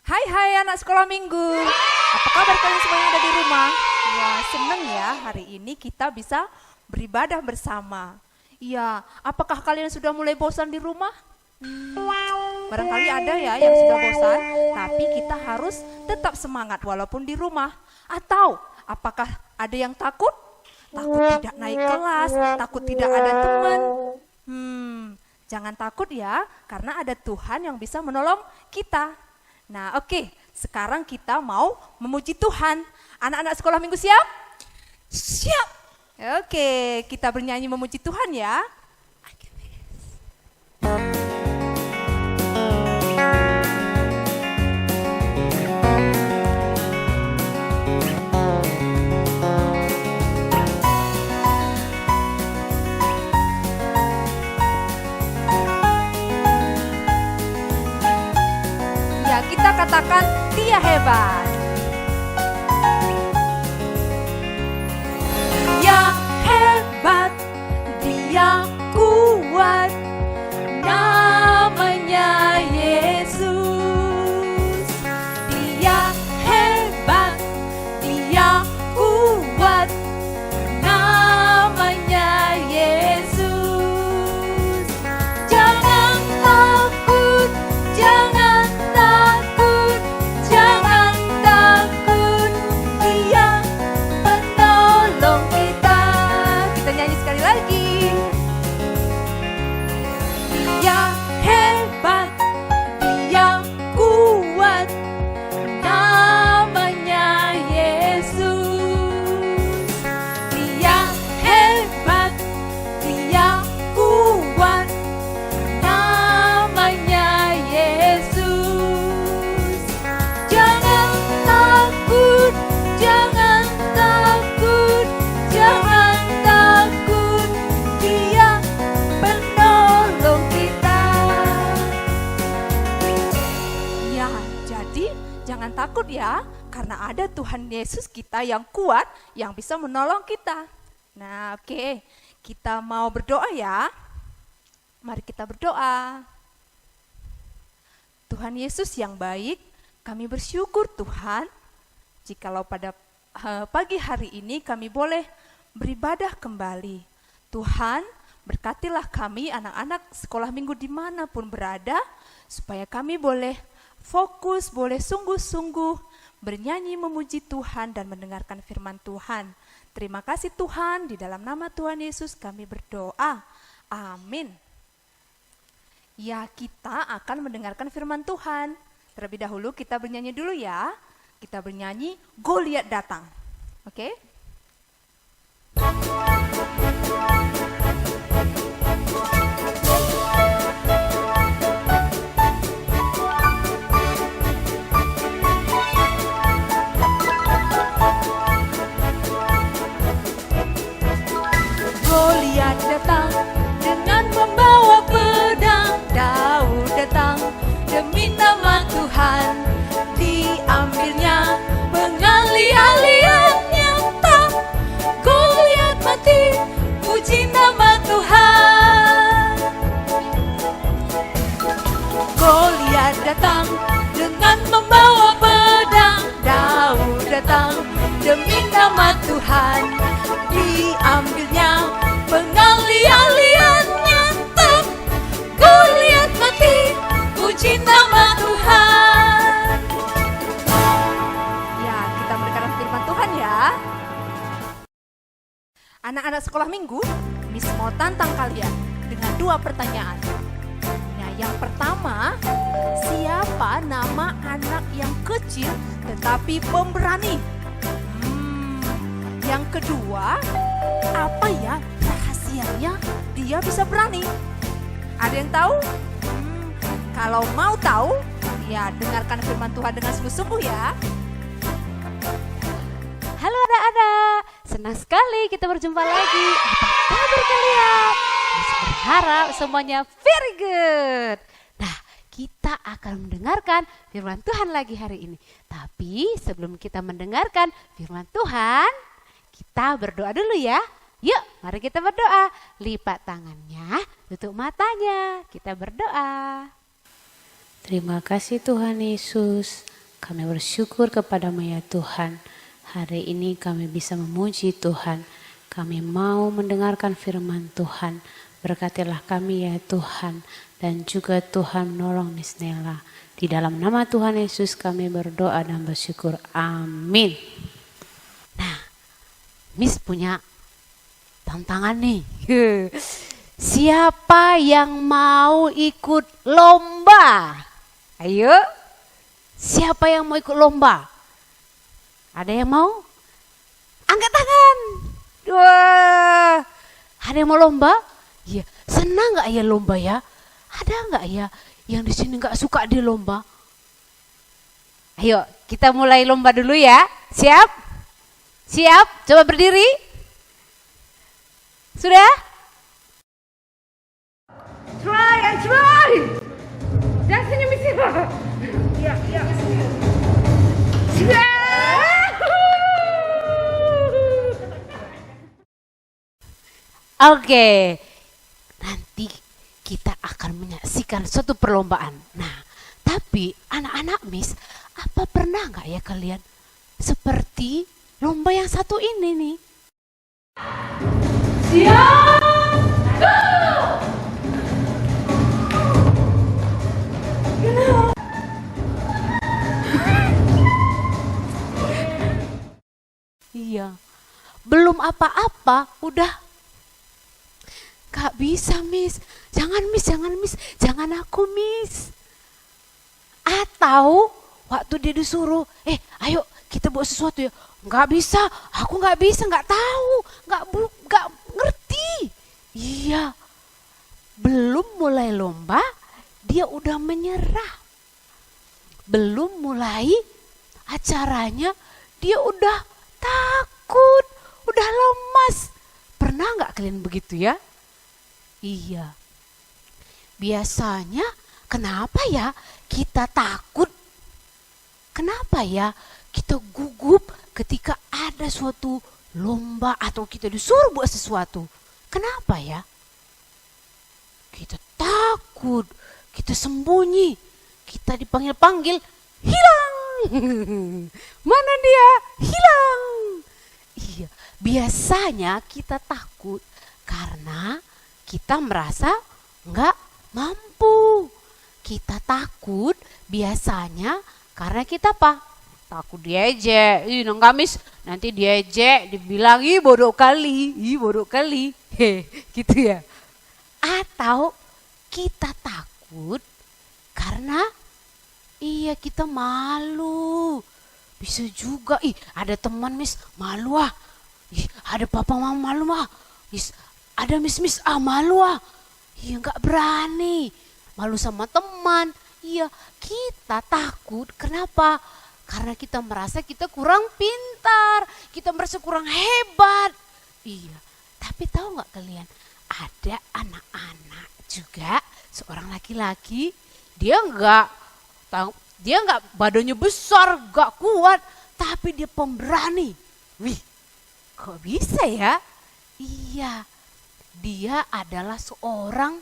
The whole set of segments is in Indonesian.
Hai hai anak sekolah minggu. Apa kabar kalian semua yang ada di rumah? Wah, seneng ya hari ini kita bisa beribadah bersama. Iya, apakah kalian sudah mulai bosan di rumah? Barangkali ada ya yang sudah bosan, tapi kita harus tetap semangat walaupun di rumah. Atau apakah ada yang takut? Takut tidak naik kelas, takut tidak ada teman. Jangan takut ya, karena ada Tuhan yang bisa menolong kita. Nah, oke, sekarang kita mau memuji Tuhan. Anak-anak sekolah minggu siap? Siap. Oke, kita bernyanyi memuji Tuhan ya. Ya, kita katakan Dia hebat. Dia hebat, Dia kuat, namanya Yesus. Dia hebat, Dia kuat, namanya Yesus. Jangan takut, jangan takut, jangan takut, Dia penolong kita. Kita nyanyi sekali lagi. Dia hebat, Dia kuat, namanya Yesus. Dia hebat, Dia kuat, namanya Yesus. Jangan takut, jangan takut, jangan takut, Dia penolong kita. Ya, jadi jangan takut ya, karena ada Tuhan Yesus kita yang kuat, yang bisa menolong kita. Nah, oke, kita mau berdoa ya. Mari kita berdoa. Tuhan Yesus yang baik, kami bersyukur Tuhan, jikalau pada pagi hari ini kami boleh beribadah kembali. Tuhan, berkatilah kami anak-anak sekolah minggu dimanapun berada, supaya kami boleh fokus, boleh sungguh-sungguh bernyanyi memuji Tuhan dan mendengarkan firman Tuhan. Terima kasih Tuhan, di dalam nama Tuhan Yesus kami berdoa. Amin. Ya, kita akan mendengarkan firman Tuhan. Terlebih dahulu kita bernyanyi dulu ya. Kita bernyanyi Goliat datang. Oke? Goliat datang dengan membawa pedang. Daud datang demi nama Tuhan. Diambilnya pengali-aliannya, tak Goliat mati, puji nama Tuhan. Goliat datang dengan membawa pedang. Daud datang demi nama Tuhan. Diambilnya pengali-aliannya, tak Goliat mati, puji nama Tuhan. Ya, kita mendengarkan firman Tuhan ya. Anak-anak sekolah minggu, Miss mau tantang kalian dengan 2 pertanyaan. Nah, yang pertama, siapa nama anak yang kecil tetapi pemberani? Yang kedua, apa ya rahasianya dia bisa berani? Ada yang tahu? Kalau mau tahu, ya dengarkan firman Tuhan dengan sungguh-sungguh ya. Halo anak-anak, senang sekali kita berjumpa lagi. Apa kabar kalian? Saya berharap semuanya very good. Nah, kita akan mendengarkan firman Tuhan lagi hari ini. Tapi sebelum kita mendengarkan firman Tuhan, kita berdoa dulu ya. Yuk, mari kita berdoa. Lipat tangannya, tutup matanya. Kita berdoa. Terima kasih Tuhan Yesus. Kami bersyukur kepadamu ya Tuhan. Hari ini kami bisa memuji Tuhan. Kami mau mendengarkan firman Tuhan. Berkatilah kami ya Tuhan. Dan juga Tuhan menolong Miss Nela. Di dalam nama Tuhan Yesus kami berdoa dan bersyukur. Amin. Nah, Miss punya tantangan nih. Siapa yang mau ikut lomba? Ayo. Siapa yang mau ikut lomba? Ada yang mau? Angkat tangan. Wah. Ada yang mau lomba? Iya. Senang gak ya lomba ya? Ada gak ya yang di sini gak suka di lomba? Ayo kita mulai lomba dulu ya. Siap? Siap? Coba berdiri. Sudah? Try and try. Dan senyum isi. Ya, ya. Oke. Nanti kita akan menyaksikan suatu perlombaan. Nah, tapi anak-anak Miss, apa pernah nggak ya kalian seperti lomba yang satu ini nih? Siap. Go. Iya, belum apa-apa udah gak bisa Miss, jangan Miss, jangan Miss, jangan aku Miss. Atau waktu dia disuruh, ayo kita buat sesuatu ya, gak bisa, aku gak bisa, gak tahu, gak ngerti. Iya, belum mulai lomba dia udah menyerah. Belum mulai acaranya dia udah takut, udah lemas. Pernah gak kalian begitu ya? Iya. Biasanya kenapa ya kita takut? Kenapa ya kita gugup ketika ada suatu lomba atau kita disuruh buat sesuatu? Kenapa ya? Kita takut, kita sembunyi, kita dipanggil-panggil, hilang. Mana dia? Hilang. Iya, biasanya kita takut karena kita merasa nggak mampu. Kita takut biasanya karena kita apa? Takut diejek. Nggak Miss, nanti diejek, dibilang bodoh kali, bodoh kali. Gitu ya. Atau kita takut karena kita malu. Bisa juga, ada teman Miss malu ah. Ada papa mama malu ah. Ada Miss malu ah. Nggak berani. Malu sama teman. Kita takut. Kenapa? Karena kita merasa kita kurang pintar. Kita merasa kurang hebat. Tapi tahu nggak kalian? Ada anak-anak juga, seorang laki-laki, dia nggak badannya besar, nggak kuat, tapi dia pemberani. Wih, kok bisa ya? Iya, dia adalah seorang,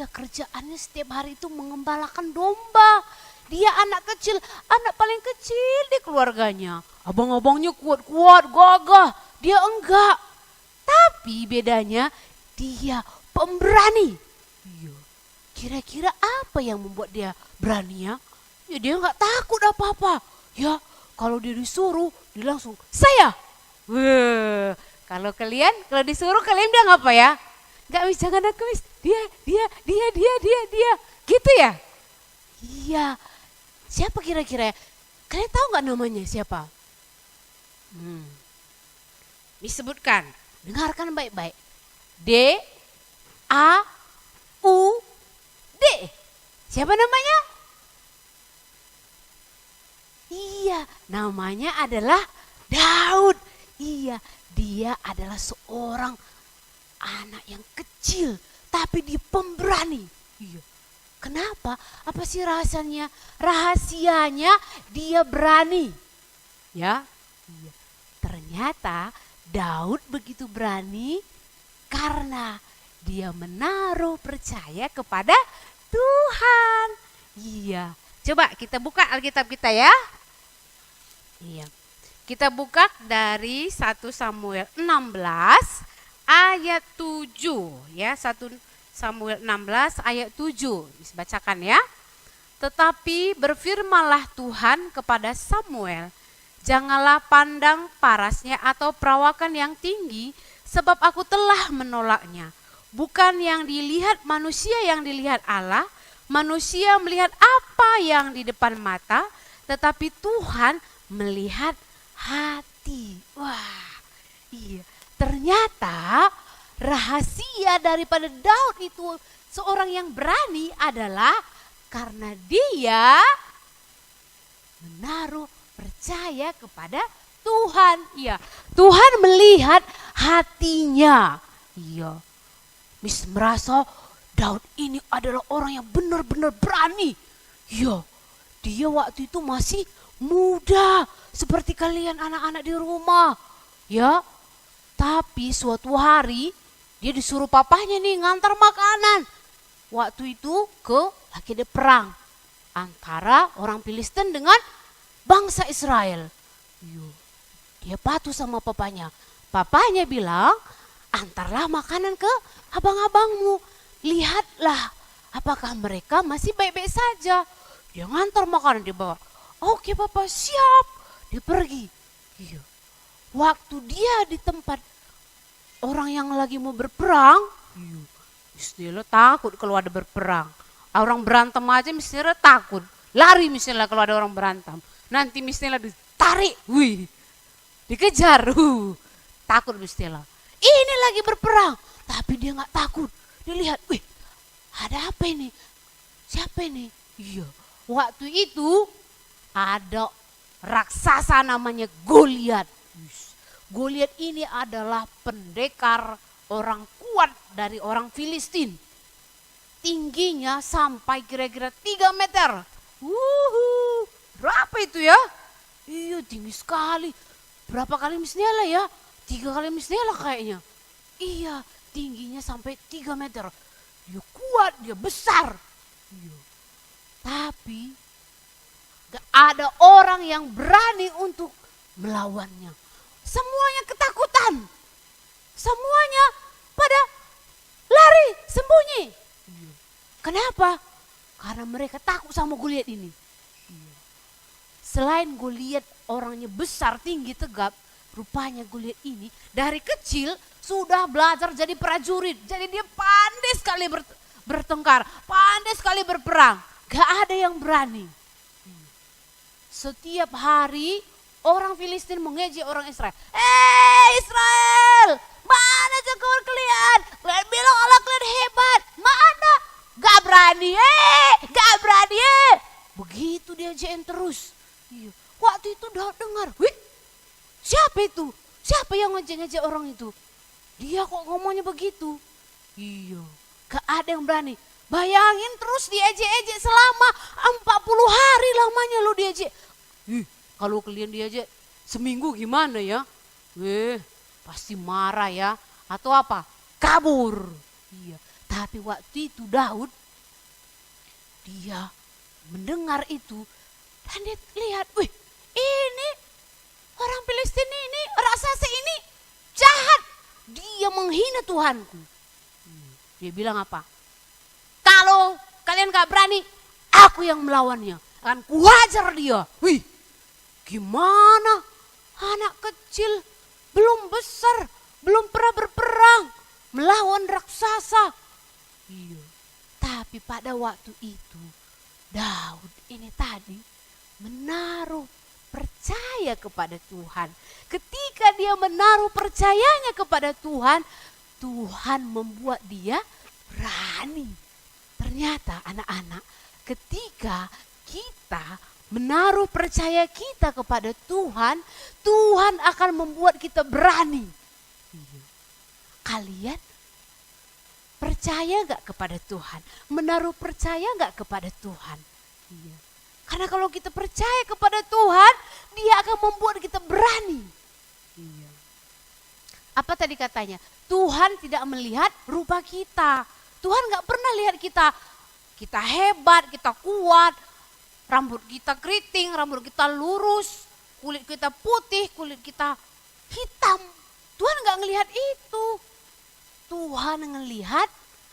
kerjaannya setiap hari itu mengembalakan domba. Dia anak kecil, anak paling kecil di keluarganya. Abang-abangnya kuat-kuat, gagah, dia enggak. Tapi bedanya dia pemberani. Kira-kira apa yang membuat dia berani ya? Dia nggak takut apa-apa. Kalau dia disuruh, dia langsung saya. Kalau disuruh kalian bilang apa ya? Nggak Miss, jangan aku Miss. Dia. Gitu ya? Iya. Siapa kira-kira ya? Kalian tahu nggak namanya siapa? Miss sebutkan. Dengarkan baik-baik. D-A-U-D. Siapa namanya? Iya, namanya adalah Daud. Iya, dia adalah seorang anak yang kecil, tapi dia pemberani. Iya. Kenapa? Apa sih rahasianya? Rahasianya dia berani. Ya. Iya. Ternyata Daud begitu berani karena dia menaruh percaya kepada Tuhan. Iya. Coba kita buka Alkitab kita ya. Iya. Kita buka dari 1 Samuel 16 ayat 7 ya. 1 Samuel 16 ayat 7. Bisa bacakan ya. Tetapi berfirmanlah Tuhan kepada Samuel, janganlah pandang parasnya atau perawakan yang tinggi, sebab aku telah menolaknya. Bukan yang dilihat manusia yang dilihat Allah, manusia melihat apa yang di depan mata, tetapi Tuhan melihat hati. Wah, iya. Ternyata rahasia daripada Daud itu seorang yang berani adalah karena dia menaruh percaya kepada Tuhan. Iya, Tuhan melihat hatinya. Iya. Mis merasa Daud ini adalah orang yang benar-benar berani. Iya, dia waktu itu masih muda seperti kalian anak-anak di rumah. Ya, tapi suatu hari dia disuruh papahnya nih ngantar makanan. Waktu itu lagi ada perang antara orang Filistin dengan bangsa Israel. Iya, dia patuh sama papanya. Papanya bilang, antarlah makanan ke abang-abangmu. Lihatlah apakah mereka masih baik-baik saja. Dia ngantar makanan, dia bawa. Oke papa, siap. Dia pergi. Iya. Waktu dia di tempat orang yang lagi mau berperang, istilah takut kalau ada berperang. Orang berantem aja misalnya takut. Lari misalnya kalau ada orang berantem. Nanti misalnya ditarik, dikejar, takut misalnya. Ini lagi berperang, tapi dia nggak takut. Dia lihat, ada apa ini? Siapa ini? Iya, waktu itu ada raksasa namanya Goliat. Goliat ini adalah pendekar orang kuat dari orang Filistin. Tingginya sampai kira-kira 3 meter. Berapa itu ya? Iya, tinggi sekali. Berapa kali misnela ya? 3 kali misnela kayaknya. Iya, tingginya sampai 3 meter. Dia kuat, dia besar. Iya. Tapi gak ada orang yang berani untuk melawannya. Semuanya ketakutan. Semuanya pada lari, sembunyi. Kenapa? Karena mereka takut sama Goliat ini. Selain Goliat orangnya besar, tinggi, tegap, rupanya Goliat ini dari kecil sudah belajar jadi prajurit. Jadi dia pandai sekali bertengkar, pandai sekali berperang. Gak ada yang berani. Setiap hari orang Filistin mengejek orang Israel. Israel, mana jagoan kalian? Kalian bilang Allah kalian hebat. Mana? Gak berani, gak berani. Begitu dia jekin terus. Iya. Waktu itu Daud dengar, siapa itu? Siapa yang ngejek-ngejek orang itu? Dia kok ngomongnya begitu? Iya, gak ada yang berani. Bayangin terus diejek-ejek selama 40 hari lamanya lo diejek. Kalau kalian diejek seminggu gimana ya? Pasti marah ya. Atau apa? Kabur. Iya. Tapi waktu itu Daud, dia mendengar itu dan dia lihat, ini orang Filistin ini, raksasa ini jahat. Dia menghina Tuhanku. Dia bilang apa? Kalau kalian gak berani, aku yang melawannya. Akan kuhajar dia. Gimana? Anak kecil, belum besar, belum pernah berperang, melawan raksasa. Iya. Tapi pada waktu itu, Daud ini tadi menaruh percaya kepada Tuhan. Ketika dia menaruh percayanya kepada Tuhan, Tuhan membuat dia berani. Ternyata anak-anak, ketika kita menaruh percaya kita kepada Tuhan, Tuhan akan membuat kita berani. Kalian percaya gak kepada Tuhan? Menaruh percaya gak kepada Tuhan? Iya. Karena kalau kita percaya kepada Tuhan, Dia akan membuat kita berani. Iya. Apa tadi katanya? Tuhan tidak melihat rupa kita. Tuhan gak pernah lihat kita kita hebat, kita kuat, rambut kita keriting, rambut kita lurus, kulit kita putih, kulit kita hitam. Tuhan nggak ngelihat itu. Tuhan ngelihat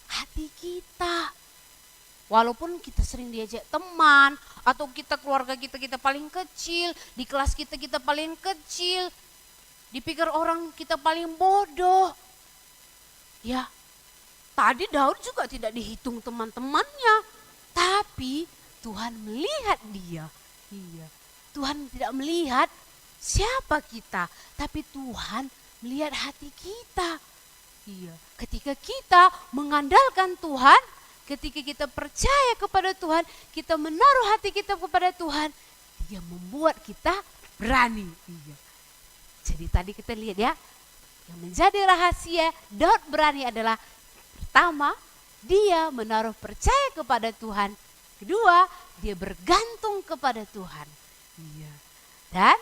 hati kita. Walaupun kita sering diajak teman, atau kita keluarga kita paling kecil, di kelas kita paling kecil, dipikir orang kita paling bodoh. Ya, tadi Daud juga tidak dihitung teman-temannya, tapi Tuhan melihat dia. Iya, Tuhan tidak melihat siapa kita, tapi Tuhan melihat hati kita. Iya, ketika kita mengandalkan Tuhan, ketika kita percaya kepada Tuhan, kita menaruh hati kita kepada Tuhan, dia membuat kita berani. Iya. Jadi tadi kita lihat ya, yang menjadi rahasia Daud berani adalah pertama, dia menaruh percaya kepada Tuhan. Kedua, dia bergantung kepada Tuhan. Iya. Dan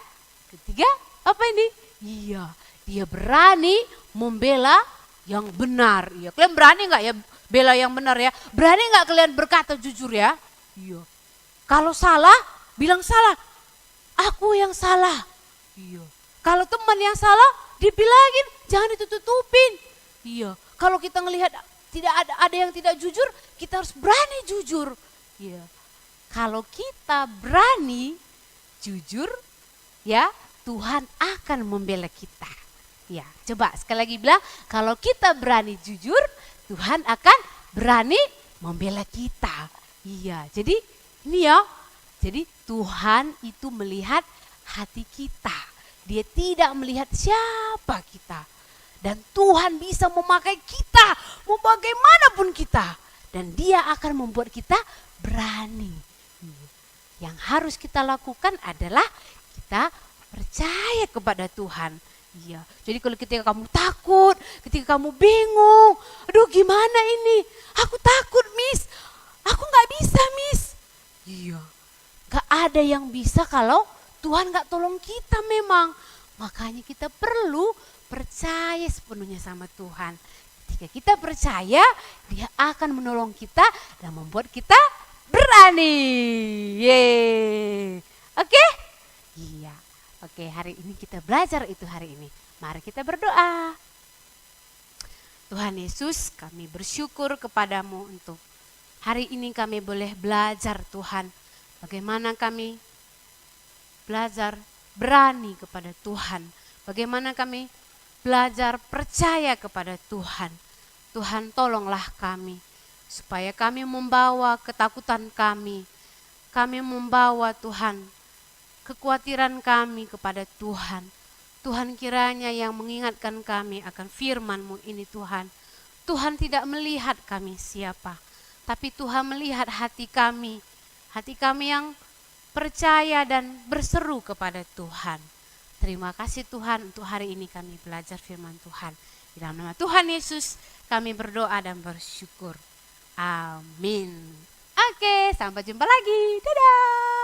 ketiga, apa ini? Iya, dia berani membela yang benar. Iya, kalian berani nggak ya bela yang benar ya? Berani nggak kalian berkata jujur ya? Iya. Kalau salah, bilang salah. Aku yang salah. Iya. Kalau teman yang salah, dibilangin, jangan ditutup-tutupin. Iya. Kalau kita ngelihat tidak ada yang tidak jujur, kita harus berani jujur. Iya. Kalau kita berani jujur, ya Tuhan akan membela kita. Ya, coba sekali lagi bilang, kalau kita berani jujur, Tuhan akan berani membela kita. Iya, jadi ini ya, jadi Tuhan itu melihat hati kita. Dia tidak melihat siapa kita. Dan Tuhan bisa memakai kita, mau bagaimanapun kita. Dan dia akan membuat kita berani. Yang harus kita lakukan adalah kita percaya kepada Tuhan. Iya, jadi kalau ketika kamu takut, ketika kamu bingung, aduh gimana ini, aku takut Miss, aku gak bisa Miss. Iya, gak ada yang bisa kalau Tuhan gak tolong kita memang. Makanya kita perlu percaya sepenuhnya sama Tuhan. Ketika kita percaya, dia akan menolong kita dan membuat kita berani. Yeay, oke? Iya. Oke, hari ini kita belajar itu hari ini. Mari kita berdoa. Tuhan Yesus, kami bersyukur kepadamu untuk hari ini kami boleh belajar Tuhan. Bagaimana kami belajar berani kepada Tuhan. Bagaimana kami belajar percaya kepada Tuhan. Tuhan tolonglah kami supaya kami membawa ketakutan kami. Kami membawa Tuhan kekhawatiran kami kepada Tuhan. Tuhan kiranya yang mengingatkan kami akan firman-Mu ini Tuhan. Tuhan tidak melihat kami siapa, tapi Tuhan melihat hati kami. Hati kami yang percaya dan berseru kepada Tuhan. Terima kasih Tuhan untuk hari ini kami belajar firman Tuhan. Di dalam nama Tuhan Yesus kami berdoa dan bersyukur. Amin. Oke, sampai jumpa lagi. Dadah.